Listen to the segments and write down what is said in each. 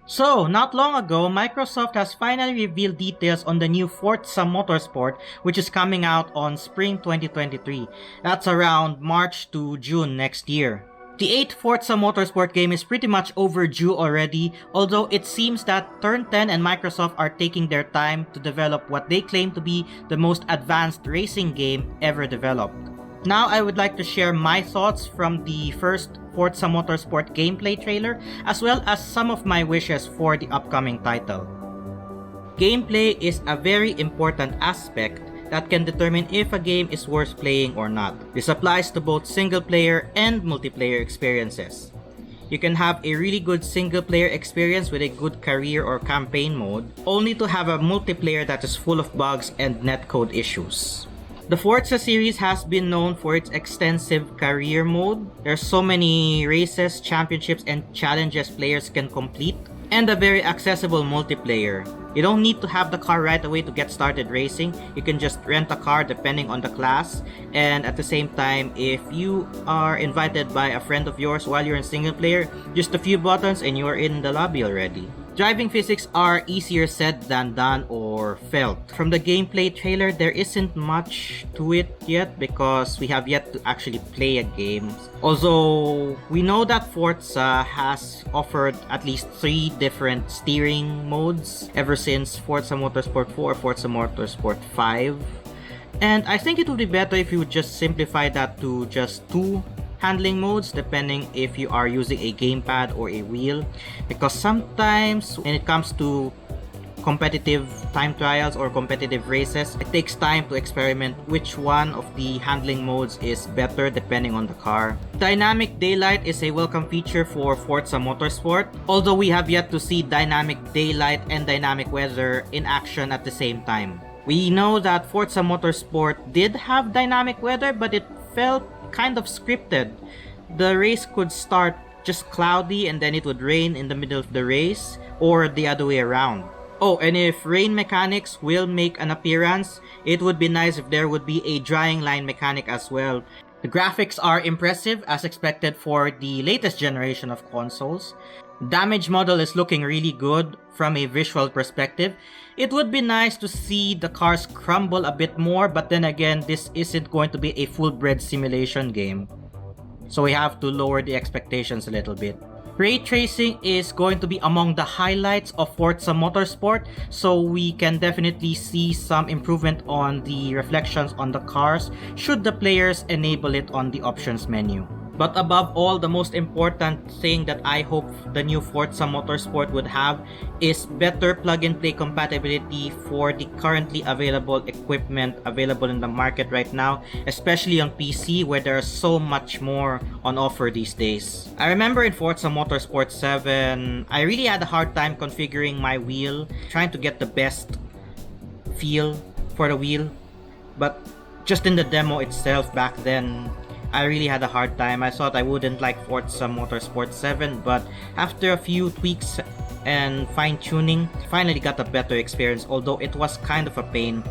So, not long ago, Microsoft has finally revealed details on the new Forza Motorsport, which is coming out on spring 2023. That's around March to June next year. The 8th Forza Motorsport game is pretty much overdue already, although it seems that Turn 10 and Microsoft are taking their time to develop what they claim to be the most advanced racing game ever developed. Now I would like to share my thoughts from the first Forza Motorsport gameplay trailer, as well as some of my wishes for the upcoming title. Gameplay is a very important aspect that can determine if a game is worth playing or not. This applies to both single player and multiplayer experiences. You can have a really good single player experience with a good career or campaign mode, only to have a multiplayer that is full of bugs and netcode issues. The Forza series has been known for its extensive career mode. There's so many races, championships, and challenges players can complete, and a very accessible multiplayer. You don't need to have the car right away to get started racing. You can just rent a car depending on the class, and at the same time, if you are invited by a friend of yours while you're in single player, just a few buttons and you're in the lobby already. Driving physics are easier said than done or felt. From the gameplay trailer, there isn't much to it yet because we have yet to actually play a game. Although we know that Forza has offered at least 3 different steering modes ever since Forza Motorsport 4 or Forza Motorsport 5. And I think it would be better if you would just simplify that to just 2 handling modes depending if you are using a gamepad or a wheel, because sometimes when it comes to competitive time trials or competitive races, it takes time to experiment which one of the handling modes is better depending on the car. Dynamic daylight is a welcome feature for Forza Motorsport, although we have yet to see dynamic daylight and dynamic weather in action at the same time. We know that Forza Motorsport did have dynamic weather, but it felt kind of scripted. The race could start just cloudy and then it would rain in the middle of the race, or the other way around. Oh, and if rain mechanics will make an appearance, it would be nice if there would be a drying line mechanic as well. The graphics are impressive as expected for the latest generation of consoles. Damage model is looking really good from a visual perspective. It would be nice to see the cars crumble a bit more, but then again, this isn't going to be a full-bred simulation game, so we have to lower the expectations a little bit. Ray tracing is going to be among the highlights of Forza Motorsport, so we can definitely see some improvement on the reflections on the cars should the players enable it on the options menu. But above all, the most important thing that I hope the new Forza Motorsport would have is better plug-and-play compatibility for the currently available equipment available in the market right now, especially on PC where there's so much more on offer these days. I remember in Forza Motorsport 7, I really had a hard time configuring my wheel, trying to get the best feel for the wheel, but just in the demo itself back then, I really had a hard time. I thought I wouldn't like Forza Motorsport 7, but after a few tweaks and fine-tuning, finally got a better experience, although it was kind of a pain.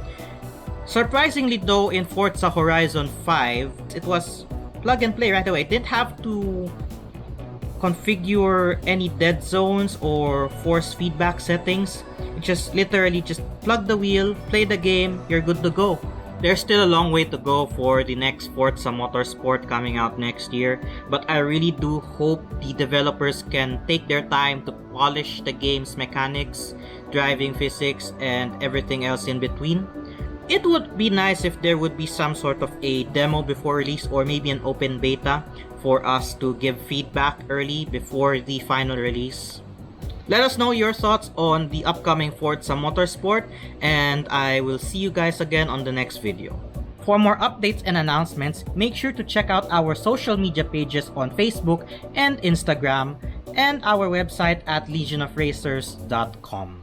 Surprisingly though, in Forza Horizon 5, it was plug and play right away. It didn't have to configure any dead zones or force feedback settings. It just literally just plug the wheel, play the game, you're good to go. There's still a long way to go for the next Forza Motorsport coming out next year, but I really do hope the developers can take their time to polish the game's mechanics, driving physics, and everything else in between. It would be nice if there would be some sort of a demo before release, or maybe an open beta for us to give feedback early before the final release. Let us know your thoughts on the upcoming Forza Motorsport, and I will see you guys again on the next video. For more updates and announcements, make sure to check out our social media pages on Facebook and Instagram, and our website at legionofracers.com.